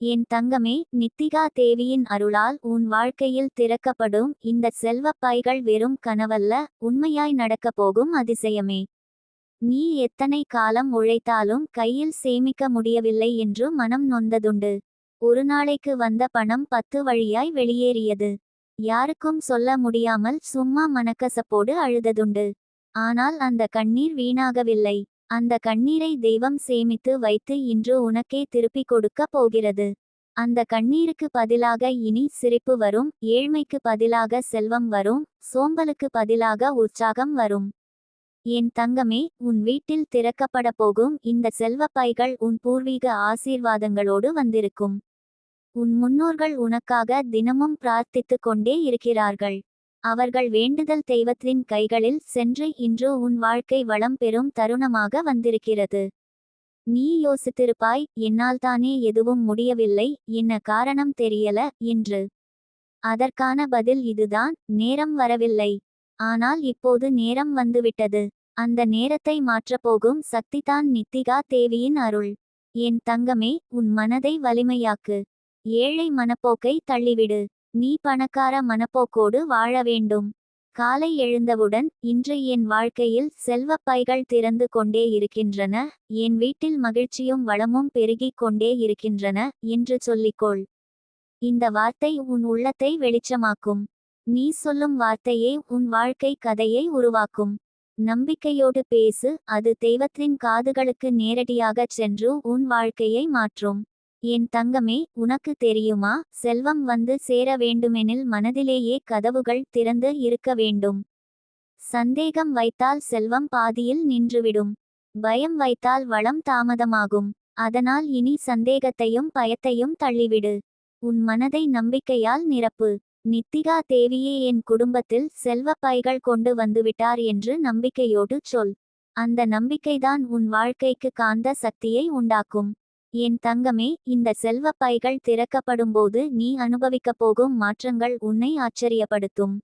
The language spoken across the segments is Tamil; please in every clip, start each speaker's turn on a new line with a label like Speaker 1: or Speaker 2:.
Speaker 1: என் தங்கமே, நித்திகா தேவியின் அருளால் உன் வாழ்க்கையில் திறக்கப்படும் இந்த செல்வப் பைகள் வெறும் கனவல்ல, உண்மையாய் நடக்கப் போகும் அதிசயமே. நீ எத்தனை காலம் உழைத்தாலும் கையில் சேமிக்க முடியவில்லை என்று மனம் நொந்ததுண்டு. ஒரு நாளைக்கு வந்த பணம் 10 வழியாய் வெளியேறியது. யாருக்கும் சொல்ல முடியாமல் சும்மா மனக்கசப்போடு அழுததுண்டு. ஆனால் அந்த கண்ணீர் வீணாகவில்லை. அந்த கண்ணீரை தெய்வம் சேமித்து வைத்து இன்று உனக்கே திருப்பிக் கொடுக்கப் போகிறது. அந்த கண்ணீருக்கு பதிலாக இனி சிரிப்பு வரும், ஏழ்மைக்கு பதிலாக செல்வம் வரும், சோம்பலுக்கு பதிலாக உற்சாகம் வரும். என் தங்கமே, உன் வீட்டில் திறக்கப்பட போகும் இந்த செல்வப் பைகள் உன் பூர்வீக ஆசீர்வாதங்களோடு வந்திருக்கும். உன் முன்னோர்கள் உனக்காக தினமும் பிரார்த்தித்துக் கொண்டே இருக்கிறார்கள். அவர்கள் வேண்டுதல் தெய்வத்தின் கைகளில் சென்று இன்று உன் வாழ்க்கை வளம் பெறும் தருணமாக வந்திருக்கிறது. நீ யோசித்திருப்பாய், என்னால்தானே எதுவும் முடியவில்லை, என்ன காரணம் தெரியல என்று. அதற்கான பதில் இதுதான், நேரம் வரவில்லை. ஆனால் இப்போது நேரம் வந்துவிட்டது. அந்த நேரத்தை மாற்றப்போகும் சக்திதான் நித்திகா தேவியின் அருள். என் தங்கமே, உன் மனதை வலிமையாக்கு. ஏழை மனப்போக்கை தள்ளிவிடு. நீ பணக்கார மனப்போக்கோடு வாழ வேண்டும். காலை எழுந்தவுடன், இன்று என் வாழ்க்கையில் செல்வப் பைகள் திறந்து கொண்டே இருக்கின்றன, என் வீட்டில் மகிழ்ச்சியும் வளமும் பெருகிக் கொண்டே இருக்கின்றன என்று சொல்லிக்கொள். இந்த வார்த்தை உன் உள்ளத்தை வெளிச்சமாக்கும். நீ சொல்லும் வார்த்தையே உன் வாழ்க்கை கதையை உருவாக்கும். நம்பிக்கையோடு பேசு, அது தெய்வத்தின் காதுகளுக்கு நேரடியாகச் சென்று உன் வாழ்க்கையை மாற்றும். என் தங்கமே, உனக்கு தெரியுமா, செல்வம் வந்து சேர வேண்டுமெனில் மனதிலேயே கதவுகள் திறந்து இருக்க வேண்டும். சந்தேகம் வைத்தால் செல்வம் பாதியில் நின்றுவிடும். பயம் வைத்தால் வளம் தாமதமாகும். அதனால் இனி சந்தேகத்தையும் பயத்தையும் தள்ளிவிடு. உன் மனதை நம்பிக்கையால் நிரப்பு. நித்திகா தேவியே என் குடும்பத்தில் செல்வப் பைகள் கொண்டு வந்துவிட்டார் என்று நம்பிக்கையோடு சொல். அந்த நம்பிக்கைதான் உன் வாழ்க்கைக்கு காந்த சக்தியை உண்டாக்கும். என் தங்கமே, இந்த செல்வப் பைகள் திறக்கப்படும்போது நீ அனுபவிக்கப் போகும் மாற்றங்கள் உன்னை ஆச்சரியப்படுத்தும்.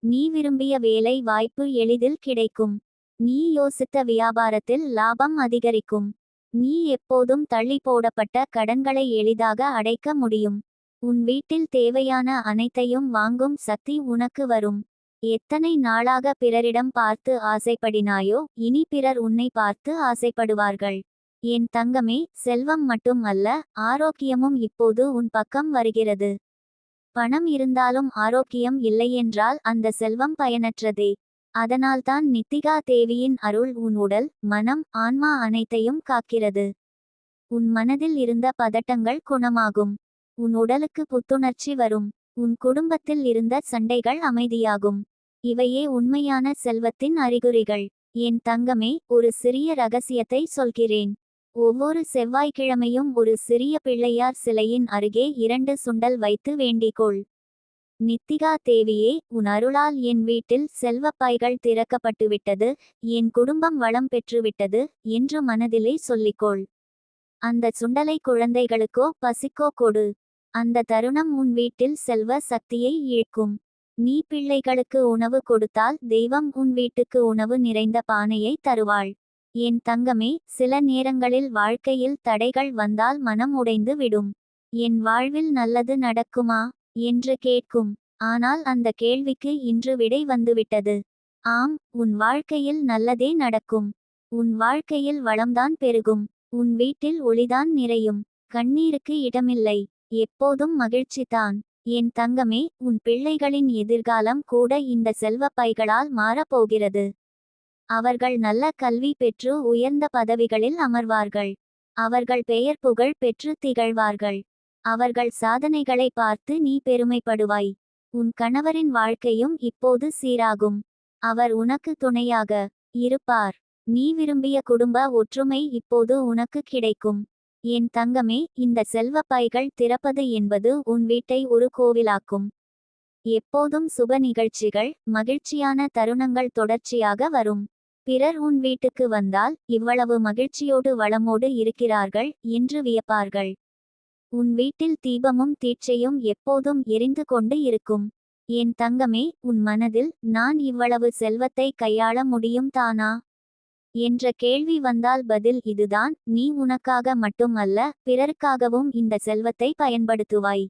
Speaker 1: நீ விரும்பிய வேலை வாய்ப்பு எளிதில் கிடைக்கும். நீ யோசித்த வியாபாரத்தில் லாபம் அதிகரிக்கும். நீ எப்போதும் தள்ளி போடப்பட்ட கடன்களை எளிதாக அடைக்க முடியும். உன் வீட்டில் தேவையான அனைத்தையும் வாங்கும் சக்தி உனக்கு வரும். எத்தனை நாளாக பிறரிடம் பார்த்து ஆசைப்படினாயோ, இனி பிறர் உன்னை பார்த்து ஆசைப்படுவார்கள். என் தங்கமே, செல்வம் மட்டும் அல்ல, ஆரோக்கியமும் இப்போது உன் பக்கம் வருகிறது. பணம் இருந்தாலும் ஆரோக்கியம் இல்லையென்றால் அந்த செல்வம் பயனற்றதே. அதனால்தான் நித்திகா தேவியின் அருள் உன் உடல், மனம், ஆன்மா அனைத்தையும் காக்கிறது. உன் மனதில் இருந்த பதட்டங்கள் குணமாகும். உன் உடலுக்கு புத்துணர்ச்சி வரும். உன் குடும்பத்தில் இருந்த சண்டைகள் அமைதியாகும். இவையே உண்மையான செல்வத்தின் அறிகுறிகள். என் தங்கமே, ஒரு சிறிய ரகசியத்தை சொல்கிறேன். ஒவ்வொரு செவ்வாய்க்கிழமையும் ஒரு சிறிய பிள்ளையார் சிலையின் அருகே 2 சுண்டல் வைத்து வேண்டிக்கொள். நித்திகா தேவியே, உன் அருளால் என் வீட்டில் செல்வப் பைகள் திறக்கப்பட்டுவிட்டது, என் குடும்பம் வளம் பெற்றுவிட்டது என்று மனதிலே சொல்லிக்கொள். அந்த சுண்டலை குழந்தைகளுக்கோ பசிக்கோ கொடு. அந்த தருணம் உன் வீட்டில் செல்வ சக்தியை ஈர்க்கும். நீ பிள்ளைகளுக்கு உணவு கொடுத்தால் தெய்வம் உன் வீட்டுக்கு உணவு நிறைந்த பானையை தருவாள். என் தங்கமே, சில நேரங்களில் வாழ்க்கையில் தடைகள் வந்தால் மனம் உடைந்து விடும். என் வாழ்வில் நல்லது நடக்குமா என்று கேட்கும். ஆனால் அந்த கேள்விக்கு இன்று விடை வந்துவிட்டது. ஆம், உன் வாழ்க்கையில் நல்லதே நடக்கும். உன் வாழ்க்கையில் வளம்தான் பெருகும். உன் வீட்டில் ஒளிதான் நிறையும். கண்ணீருக்கு இடமில்லை. எப்போதும் மகிழ்ச்சிதான். என் தங்கமே, உன் பிள்ளைகளின் எதிர்காலம் கூட இந்த செல்வப் பைகளால் மாறப்போகிறது. அவர்கள் நல்ல கல்வி பெற்று உயர்ந்த பதவிகளில் அமர்வார்கள். அவர்கள் பெயர் புகழ் பெற்று திகழ்வார்கள். அவர்கள் சாதனைகளை பார்த்து நீ பெருமைப்படுவாய். உன் கணவரின் வாழ்க்கையும் இப்போது சீராகும். அவர் உனக்கு துணையாக இருப்பார். நீ விரும்பிய குடும்ப ஒற்றுமை இப்போது உனக்கு கிடைக்கும். என் தங்கமே, இந்த செல்வப் பைகள் திறப்பது என்பது உன் வீட்டை ஒரு கோவிலாக்கும். எப்போதும் சுப நிகழ்ச்சிகள், மகிழ்ச்சியான தருணங்கள் தொடர்ச்சியாக வரும். பிறர் உன் வீட்டுக்கு வந்தால், இவ்வளவு மகிழ்ச்சியோடு வளமோடு இருக்கிறார்கள் என்று வியப்பார்கள். உன் வீட்டில் தீபமும் தீட்சையும் எப்போதும் எரிந்து கொண்டு இருக்கும். என் தங்கமே, உன் மனதில், நான் இவ்வளவு செல்வத்தை கையாள முடியும் தானா என்ற கேள்வி வந்தால் பதில் இதுதான்: நீ உனக்காக மட்டும் அல்ல, பிறருக்காகவும் இந்த செல்வத்தை பயன்படுத்துவாய்.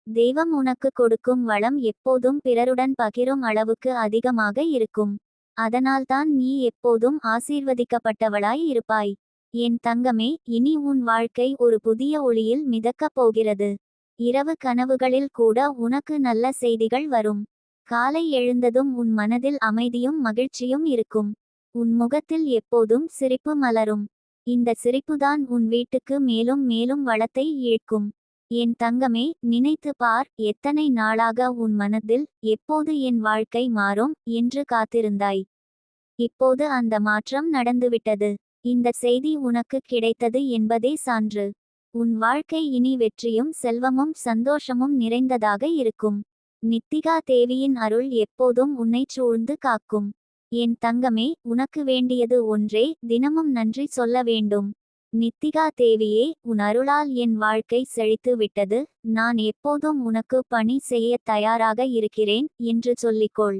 Speaker 1: தெய்வம் உனக்கு கொடுக்கும் வளம் எப்போதும் பிறருடன் பகிரும் அளவுக்கு அதிகமாக இருக்கும். அதனால்தான் நீ எப்போதும் ஆசீர்வதிக்கப்பட்டவளாய் இருப்பாய். என் தங்கமே, இனி உன் வாழ்க்கை ஒரு புதிய ஒளியில் மிதக்கப் போகிறது. இரவு கனவுகளில் கூட உனக்கு நல்ல செய்திகள் வரும். காலை எழுந்ததும் உன் மனதில் அமைதியும் மகிழ்ச்சியும் இருக்கும். உன் முகத்தில் எப்போதும் சிரிப்பு மலரும். இந்த சிரிப்புதான் உன் வீட்டுக்கு மேலும் மேலும் வளத்தை ஈர்க்கும். என் தங்கமே, நினைத்து பார், எத்தனை நாளாக உன் மனதில் எப்போது என் வாழ்க்கை மாறும் என்று காத்திருந்தாய். இப்போது அந்த மாற்றம் நடந்துவிட்டது. இந்த செய்தி உனக்கு கிடைத்தது என்பதே சான்று. உன் வாழ்க்கை இனி வெற்றியும் செல்வமும் சந்தோஷமும் நிறைந்ததாக இருக்கும். நித்திகா தேவியின் அருள் எப்போதும் உன்னைச் சூழ்ந்து காக்கும். என் தங்கமே, உனக்கு வேண்டியது ஒன்றே: தினமும் நன்றி சொல்ல வேண்டும். நித்திகா தேவியே, உன் அருளால் என் வாழ்க்கை செழித்து விட்டது. நான் எப்போதும் உனக்கு பணி செய்ய தயாராக இருக்கிறேன் என்று சொல்லிக்கொள்.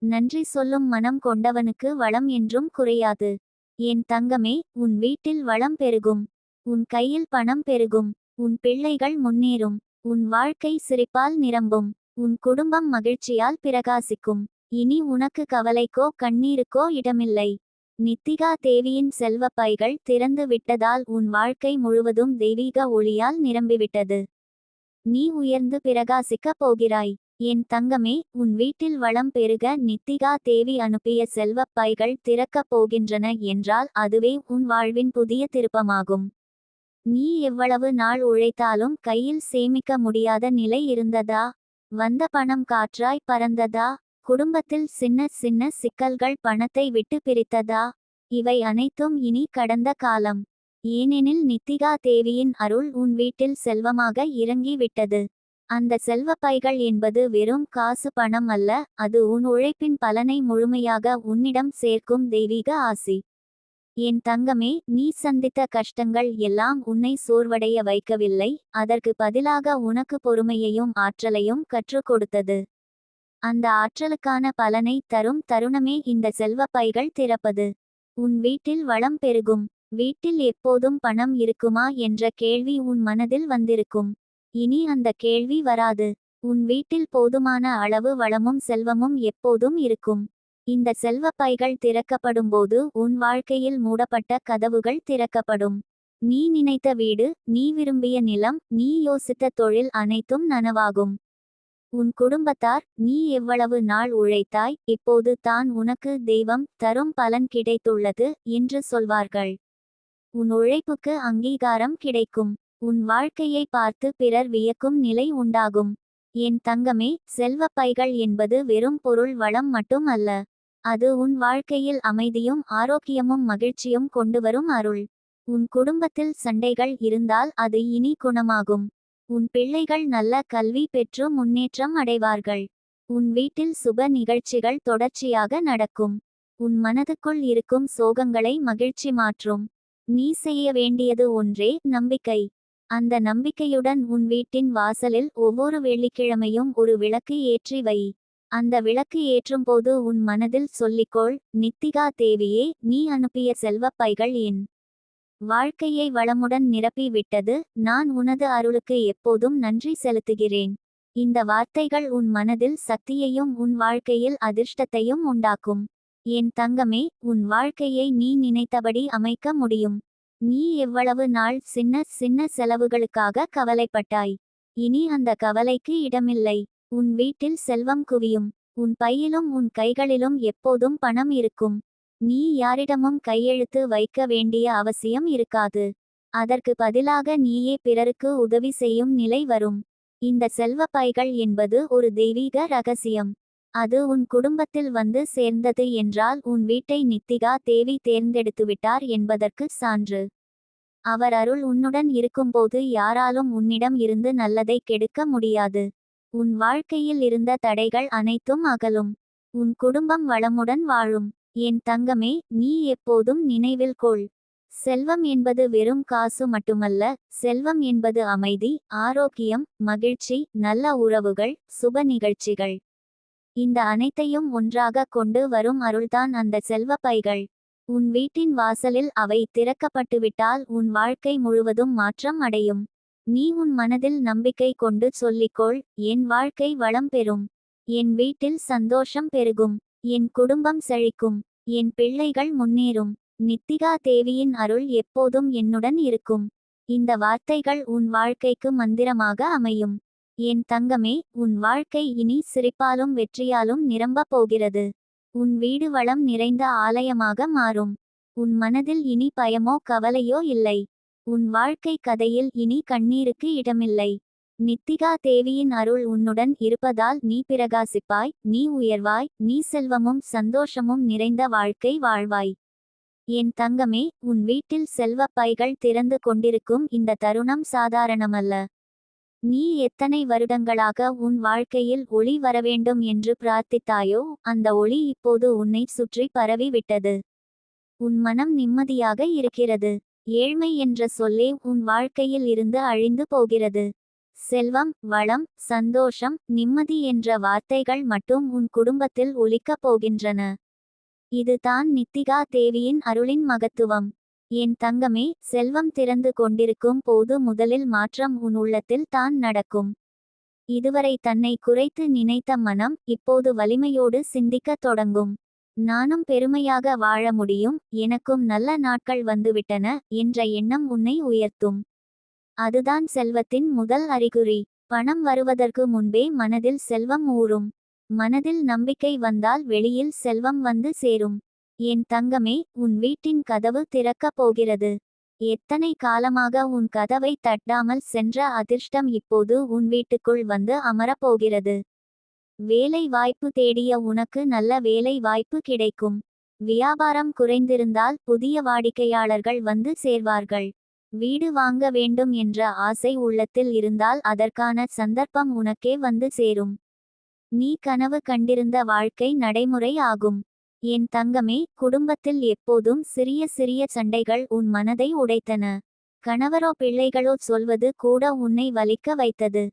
Speaker 1: நன்றி சொல்லும் மனம் கொண்டவனுக்கு வளம் என்றும் குறையாது. என் தங்கமே, உன் வீட்டில் வளம் பெருகும். உன் கையில் பணம் பெருகும். உன் பிள்ளைகள் முன்னேறும். உன் வாழ்க்கை சிரிப்பால் நிரம்பும். உன் குடும்பம் மகிழ்ச்சியால் பிரகாசிக்கும். இனி உனக்கு கவலைக்கோ கண்ணீருக்கோ இடமில்லை. நித்திகா தேவியின் செல்வ பைகள் திறந்து விட்டதால் உன் வாழ்க்கை முழுவதும் தெய்வீக ஒளியால் நிரம்பிவிட்டது. நீ உயர்ந்து பிரகாசிக்கப் போகிறாய். என் தங்கமே, உன் வீட்டில் வளம் பெருக நித்திகா தேவி அனுப்பிய செல்வ பைகள் திறக்கப் போகின்றன என்றால் அதுவே உன் வாழ்வின் புதிய திருப்பமாகும். நீ எவ்வளவு நாள் உழைத்தாலும் கையில் சேமிக்க முடியாத நிலை இருந்ததா? வந்த பணம் காற்றாய் பறந்ததா? குடும்பத்தில் சின்ன சின்ன சிக்கல்கள் பணத்தை விட்டு பிரித்ததா? இவை அனைத்தும் இனி கடந்த காலம். ஏனெனில் நித்திகா தேவியின் அருள் உன் வீட்டில் செல்வமாக இறங்கி விட்டது. அந்த செல்வ பைகள் என்பது வெறும் காசு பணம் அல்ல, அது உன் உழைப்பின் பலனை முழுமையாக உன்னிடம் சேர்க்கும் தெய்வீக ஆசி. என் தங்கமே, நீ சந்தித்த கஷ்டங்கள் எல்லாம் உன்னை சோர்வடைய வைக்கவில்லை, அதற்கு பதிலாக உனக்கு பொறுமையையும் ஆற்றலையும் கற்றுக் கொடுத்தது. அந்த ஆற்றலுக்கான பலனை தரும் தருணமே இந்த செல்வ பைகள் திறப்பது. உன் வீட்டில் வளம் பெருகும். வீட்டில் எப்போதும் பணம் இருக்குமா என்ற கேள்வி உன் மனதில் வந்திருக்கும். இனி அந்த கேள்வி வராது. உன் வீட்டில் போதுமான அளவு வளமும் செல்வமும் எப்போதும் இருக்கும். இந்த செல்வ பைகள் திறக்கப்படும்போது உன் வாழ்க்கையில் மூடப்பட்ட கதவுகள் திறக்கப்படும். நீ நினைத்த வீடு, நீ விரும்பிய நிலம், நீ யோசித்த தொழில் அனைத்தும் நனவாகும். உன் குடும்பத்தார், நீ எவ்வளவு நாள் உழைத்தாய், இப்போது தான் உனக்கு தெய்வம் தரும் பலன் கிடைத்துள்ளது என்று சொல்வார்கள். உன் உழைப்புக்கு அங்கீகாரம் கிடைக்கும். உன் வாழ்க்கையை பார்த்து பிறர் வியக்கும் நிலை உண்டாகும். என் தங்கமே, செல்வ பைகள் என்பது வெறும் பொருள் வளம் மட்டும் அல்ல. அது உன் வாழ்க்கையில் அமைதியும் ஆரோக்கியமும் மகிழ்ச்சியும் கொண்டுவரும் அருள். உன் குடும்பத்தில் சண்டைகள் இருந்தால் அது இனி குணமாகும். உன் பிள்ளைகள் நல்ல கல்வி பெற்று முன்னேற்றம் அடைவார்கள். உன் வீட்டில் சுப நிகழ்ச்சிகள் தொடர்ச்சியாக நடக்கும். உன் மனதுக்குள் இருக்கும் சோகங்களை மகிழ்ச்சி மாற்றும். நீ செய்ய வேண்டியது ஒன்றே: நம்பிக்கை. அந்த நம்பிக்கையுடன் உன் வீட்டின் வாசலில் ஒவ்வொரு வெள்ளிக்கிழமையும் ஒரு விளக்கு ஏற்றி வை. அந்த விளக்கு ஏற்றும்போது உன் மனதில் சொல்லிக்கொள்: நித்திகா தேவியே, நீ அனுப்பிய செல்வ பைகள் என் வாழ்க்கையை வளமுடன் நிரப்பி விட்டது. நான் உனது அருளுக்கு எப்போதும் நன்றி செலுத்துகிறேன். இந்த வார்த்தைகள் உன் மனதில் சக்தியையும் உன் வாழ்க்கையில் அதிர்ஷ்டத்தையும் உண்டாக்கும். என் தங்கமே, உன் வாழ்க்கையை நீ நினைத்தபடி அமைக்க முடியும். நீ எவ்வளவு நாள் சின்ன சின்ன செலவுகளுக்காக கவலைப்பட்டாய். இனி அந்த கவலைக்கு இடமில்லை. உன் வீட்டில் செல்வம் குவியும். உன் பையிலும் உன் கைகளிலும் எப்போதும் பணம் இருக்கும். நீ யாரிடமும் கையெழுத்து வைக்க வேண்டிய அவசியம் இருக்காது. அதற்கு பதிலாக நீயே பிறருக்கு உதவி செய்யும் நிலை வரும். இந்த செல்வ பைகள் என்பது ஒரு தெய்வீக ரகசியம். அது உன் குடும்பத்தில் வந்து சேர்ந்தது என்றால் உன் வீட்டை நித்திகா தேவி தேர்ந்தெடுத்துவிட்டார் என்பதற்கு சான்று. அவர் அருள் உன்னுடன் இருக்கும்போது யாராலும் உன்னிடம் இருந்து நல்லதை கெடுக்க முடியாது. உன் வாழ்க்கையில் இருந்த தடைகள் அனைத்தும் அகலும். உன் குடும்பம் வளமுடன் வாழும். என் தங்கமே, நீ எப்போதும் நினைவில் கொள்: செல்வம் என்பது வெறும் காசு மட்டுமல்ல. செல்வம் என்பது அமைதி, ஆரோக்கியம், மகிழ்ச்சி, நல்ல உறவுகள், சுப நிகழ்ச்சிகள். இந்த அனைத்தையும் ஒன்றாக கொண்டு வரும் அருள்தான் அந்த செல்வ பைகள். உன் வீட்டின் வாசலில் அவை திறக்கப்பட்டுவிட்டால் உன் வாழ்க்கை முழுவதும் மாற்றம் அடையும். நீ உன் மனதில் நம்பிக்கை கொண்டு சொல்லிக்கொள், என் வாழ்க்கை வளம் பெறும். என் வீட்டில் சந்தோஷம் பெருகும். என் குடும்பம் செழிக்கும். என் பிள்ளைகள் முன்னேறும். நித்திகா தேவியின் அருள் எப்போதும் என்னுடன் இருக்கும். இந்த வார்த்தைகள் உன் வாழ்க்கைக்கு மந்திரமாக அமையும். என் தங்கமே, உன் வாழ்க்கை இனி சிரிப்பாலும் வெற்றியாலும் நிரம்பப் போகிறது. உன் வீடு வளம் நிறைந்த ஆலயமாக மாறும். உன் மனதில் இனி பயமோ கவலையோ இல்லை. உன் வாழ்க்கை கதையில் இனி கண்ணீருக்கு இடமில்லை. நித்திகா தேவியின் அருள் உன்னுடன் இருப்பதால் நீ பிரகாசிப்பாய், நீ உயர்வாய், நீ செல்வமும் சந்தோஷமும் நிறைந்த வாழ்க்கை வாழ்வாய். என் தங்கமே, உன் வீட்டில் செல்வப் பைகள் திறந்து கொண்டிருக்கும் இந்த தருணம் சாதாரணமல்ல. நீ எத்தனை வருடங்களாக உன் வாழ்க்கையில் ஒளி வரவேண்டும் என்று பிரார்த்தித்தாயோ, அந்த ஒளி இப்போது உன்னை சுற்றி பரவி விட்டது. உன் மனம் நிம்மதியாக இருக்கிறது. ஏழ்மை என்ற சொல்லே உன் வாழ்க்கையில் இருந்து அழிந்து போகிறது. செல்வம், வளம், சந்தோஷம், நிம்மதி என்ற வார்த்தைகள் மட்டும் உன் குடும்பத்தில் ஒலிக்கப் போகின்றன. இது தான் நித்திகா தேவியின் அருளின் மகத்துவம். என் தங்கமே, செல்வம் திறந்து கொண்டிருக்கும் போது முதலில் மாற்றம் உன் உள்ளத்தில் தான் நடக்கும். இதுவரை தன்னை குறைத்து நினைத்த மனம் இப்போது வலிமையோடு சிந்திக்கத் தொடங்கும். நானும் பெருமையாக வாழ முடியும், எனக்கும் நல்ல நாட்கள் வந்துவிட்டன என்ற எண்ணம் உன்னை உயர்த்தும். அதுதான் செல்வத்தின் முதல் அறிகுறி. பணம் வருவதற்கு முன்பே மனதில் செல்வம் ஊறும். மனதில் நம்பிக்கை வந்தால் வெளியில் செல்வம் வந்து சேரும். என் தங்கமே, உன் வீட்டின் கதவு திறக்கப் போகிறது. எத்தனை காலமாக உன் கதவை தட்டாமல் சென்ற அதிர்ஷ்டம் இப்போது உன் வீட்டுக்குள் வந்து அமரப்போகிறது. வேலை வாய்ப்பு தேடிய உனக்கு நல்ல வேலை வாய்ப்பு கிடைக்கும். வியாபாரம் குறைந்திருந்தால் புதிய வாடிக்கையாளர்கள் வந்து சேர்வார்கள். வீடு வாங்க வேண்டும் என்ற ஆசை உள்ளத்தில் இருந்தால் அதற்கான சந்தர்ப்பம் உனக்கே வந்து சேரும். நீ கனவு கண்டிருந்த வாழ்க்கை நடைமுறை ஆகும். என் தங்கமே, குடும்பத்தில் எப்போதும் சிறிய சிறிய சண்டைகள் உன் மனதை உடைத்தன. கணவரோ பிள்ளைகளோ சொல்வது கூட உன்னை வலிக்க வைத்தது.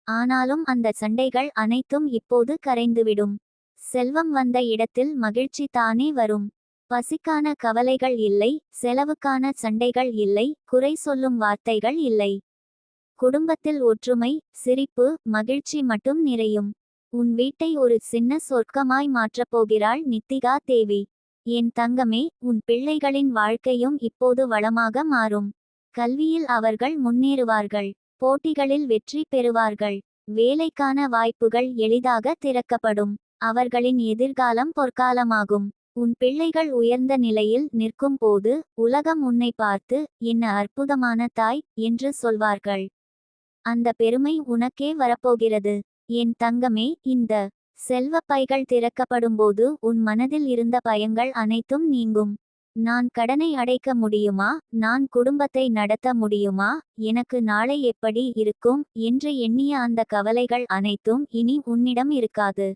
Speaker 1: ஆனாலும் அந்த சண்டைகள் அனைத்தும் இப்போது கரைந்துவிடும். செல்வம் வந்த இடத்தில் மகிழ்ச்சி தானே வரும். பசிக்கான கவலைகள் இல்லை, செலவுக்கான சண்டைகள் இல்லை, குறை சொல்லும் வார்த்தைகள் இல்லை. குடும்பத்தில் ஒற்றுமை, சிரிப்பு, மகிழ்ச்சி மட்டும் நிறையும். உன் வீட்டை ஒரு சின்ன சொர்க்கமாய் மாற்றப்போகிறாள் நித்திகா தேவி. என் தங்கமே, உன் பிள்ளைகளின் வாழ்க்கையும் இப்போது வளமாக மாறும். கல்வியில் அவர்கள் முன்னேறுவார்கள். போட்டிகளில் வெற்றி பெறுவார்கள். வேலைக்கான வாய்ப்புகள் எளிதாக திறக்கப்படும். அவர்களின் எதிர்காலம் பொற்காலமாகும். உன் பிள்ளைகள் உயர்ந்த நிலையில் நிற்கும் போது உலகம் உன்னை பார்த்து, என்ன அற்புதமான தாய் என்று சொல்வார்கள். அந்த பெருமை உனக்கே வரப்போகிறது. என் தங்கமே, இந்த செல்வ பைகள் திறக்கப்படும்போது உன் மனதில் இருந்த பயங்கள் அனைத்தும் நீங்கும். நான் கடனை அடைக்க முடியுமா, நான் குடும்பத்தை நடத்த முடியுமா, எனக்கு நாளை எப்படி இருக்கும் என்று எண்ணிய அந்த கவலைகள் அனைத்தும் இனி உன்னிடம் இருக்காது.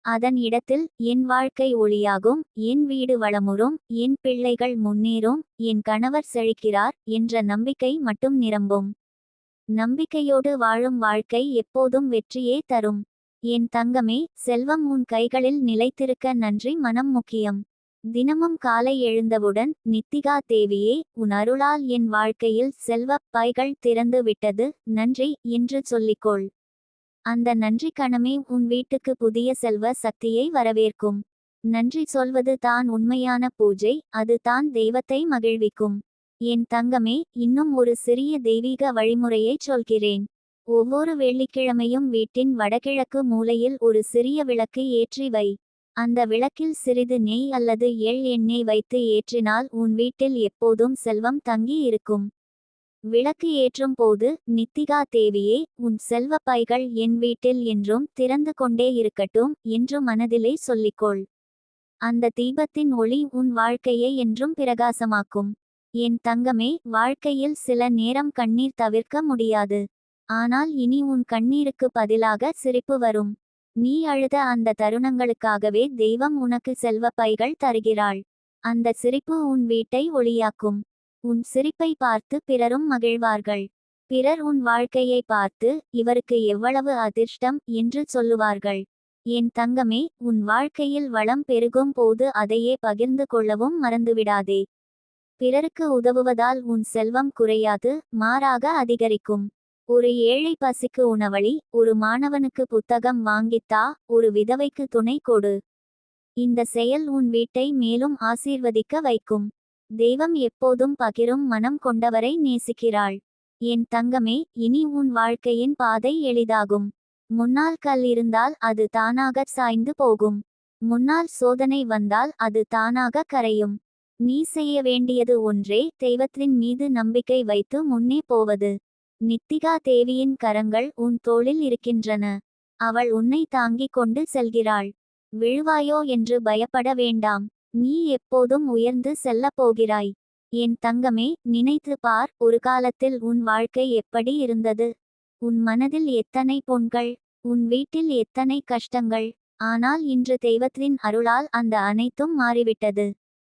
Speaker 1: அதன் இடத்தில் என் வாழ்க்கை ஒளியாகும், என் வீடு வளமுறும், என் பிள்ளைகள் முன்னேறும், என் கணவர் செழிக்கிறார் என்ற நம்பிக்கை மட்டும் நிரம்பும். நம்பிக்கையோடு வாழும் வாழ்க்கை எப்போதும் வெற்றியே தரும். என் தங்கமே, செல்வம் உன் கைகளில் நிலைத்திருக்க நன்றி மனம் முக்கியம். தினமும் காலை எழுந்தவுடன், நித்திகா தேவியே, உன் அருளால் என் வாழ்க்கையில் செல்வப் பைகள் திறந்து விட்டது, நன்றி என்று சொல்லிக்கொள். அந்த நன்றி கணமே உன் வீட்டுக்கு புதிய செல்வ சக்தியை வரவேற்கும். நன்றி சொல்வது தான் உண்மையான பூஜை, அது தான் தெய்வத்தை மகிழ்விக்கும். என் தங்கமே, இன்னும் ஒரு சிறிய தெய்வீக வழிமுறையைச் சொல்கிறேன். ஒவ்வொரு வெள்ளிக்கிழமையும் வீட்டின் வடகிழக்கு மூலையில் ஒரு சிறிய விளக்கு ஏற்றி வை. அந்த விளக்கில் சிறிது நெய் அல்லது எண்ணெய் வைத்து ஏற்றினால் உன் வீட்டில் எப்போதும் செல்வம் தங்கி இருக்கும். விளக்கு ஏற்றும் போது, நித்திகா தேவியே, உன் செல்வ பைகள் என் வீட்டில் என்றும் திறந்து கொண்டே இருக்கட்டும் என்று மனதிலே சொல்லிக்கொள். அந்த தீபத்தின் ஒளி உன் வாழ்க்கையை என்றும் பிரகாசமாக்கும். என் தங்கமே, வாழ்க்கையில் சில நேரம் கண்ணீர் தவிர்க்க முடியாது. ஆனால் இனி உன் கண்ணீருக்கு பதிலாக சிரிப்பு வரும். நீ அழுத அந்த தருணங்களுக்காகவே தெய்வம் உனக்கு செல்வ பைகள் தருகிறாள். அந்த சிரிப்பு உன் வீட்டை ஒளியாக்கும். உன் சிரிப்பை பார்த்து பிறரும் மகிழ்வார்கள். பிறர் உன் வாழ்க்கையை பார்த்து, இவருக்கு எவ்வளவு அதிர்ஷ்டம் என்று சொல்லுவார்கள். என் தங்கமே, உன் வாழ்க்கையில் வளம் பெருகும் போது அதையே பகிர்ந்து கொள்ளவும் மறந்துவிடாதே. பிறருக்கு உதவுவதால் உன் செல்வம் குறையாது, மாறாக அதிகரிக்கும். ஒரு ஏழை பசிக்கு உணவளி, ஒரு மாணவனுக்கு புத்தகம் வாங்கித்தா, ஒரு விதவைக்கு துணை கொடு. இந்த செயல் உன் வீட்டை மேலும் ஆசீர்வதிக்க வைக்கும். தெய்வம் எப்போதும் பகிரும் மனம் கொண்டவரை நேசிக்கிறாள். என் தங்கமே, இனி உன் வாழ்க்கையின் பாதை எளிதாகும். முன்னால் கல் இருந்தால் அது தானாக சாய்ந்து போகும். முன்னால் சோதனை வந்தால் அது தானாக கரையும். நீ செய்ய வேண்டியது ஒன்றே, தெய்வத்தின் மீது நம்பிக்கை வைத்து முன்னே போவது. நித்திகா தேவியின் கரங்கள் உன் தோளில் இருக்கின்றன. அவள் உன்னை தாங்கிக் கொண்டு செல்கிறாள். விழுவாயோ என்று பயப்பட வேண்டாம். நீ எப்போதும் உயர்ந்து செல்லப் போகிறாய். என் தங்கமே, நினைத்து பார், ஒரு காலத்தில் உன் வாழ்க்கை எப்படி இருந்தது. உன் மனதில் எத்தனை பொன்கள், உன் வீட்டில் எத்தனை கஷ்டங்கள். ஆனால் இன்று தெய்வத்தின் அருளால் அந்த அனைத்தும் மாறிவிட்டது.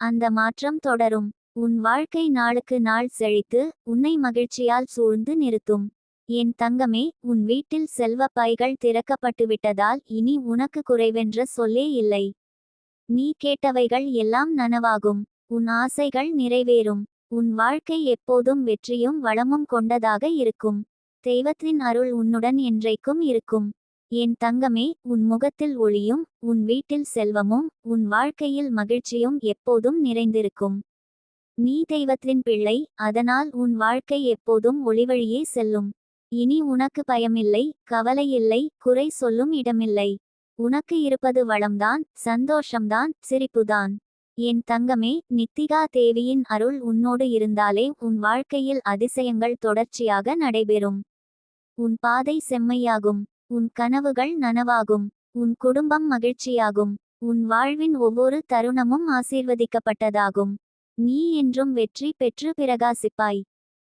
Speaker 1: அந்த மாற்றம் தொடரும். உன் வாழ்க்கை நாளுக்கு நாள் செழித்து, உன்னை மகிழ்ச்சியால் சூழ்ந்து நிறுத்தும். என் தங்கமே, உன் வீட்டில் செல்வ பைகள் திறக்கப்பட்டுவிட்டதால் இனி உனக்கு குறைவென்ற சொல்லே இல்லை. நீ கேட்டவைகள் எல்லாம் நனவாகும். உன் ஆசைகள் நிறைவேறும். உன் வாழ்க்கை எப்போதும் வெற்றியும் வளமும் கொண்டதாக இருக்கும். தெய்வத்தின் அருள் உன்னுடன் என்றைக்கும் இருக்கும். என் தங்கமே, உன் முகத்தில் ஒளியும், உன் வீட்டில் செல்வமும், உன் வாழ்க்கையில் மகிழ்ச்சியும் எப்போதும் நிறைந்திருக்கும். நீ தெய்வத்தின் பிள்ளை, அதனால் உன் வாழ்க்கை எப்போதும் ஒளிவழியே செல்லும். இனி உனக்கு பயமில்லை, கவலையில்லை, குறை சொல்லும் இடமில்லை. உனக்கு இருப்பது வளம்தான், சந்தோஷம்தான், சிரிப்புதான். என் தங்கமே, நித்திகா தேவியின் அருள் உன்னோடு இருந்தாலே உன் வாழ்க்கையில் அதிசயங்கள் தொடர்ச்சியாக நடைபெறும். உன் பாதை செம்மையாகும். உன் கனவுகள் நனவாகும். உன் குடும்பம் மகிழ்ச்சியாகும். உன் வாழ்வின் ஒவ்வொரு தருணமும் ஆசீர்வதிக்கப்பட்டதாகும். நீ என்றும் வெற்றி பெற்று பிரகாசிப்பாய்.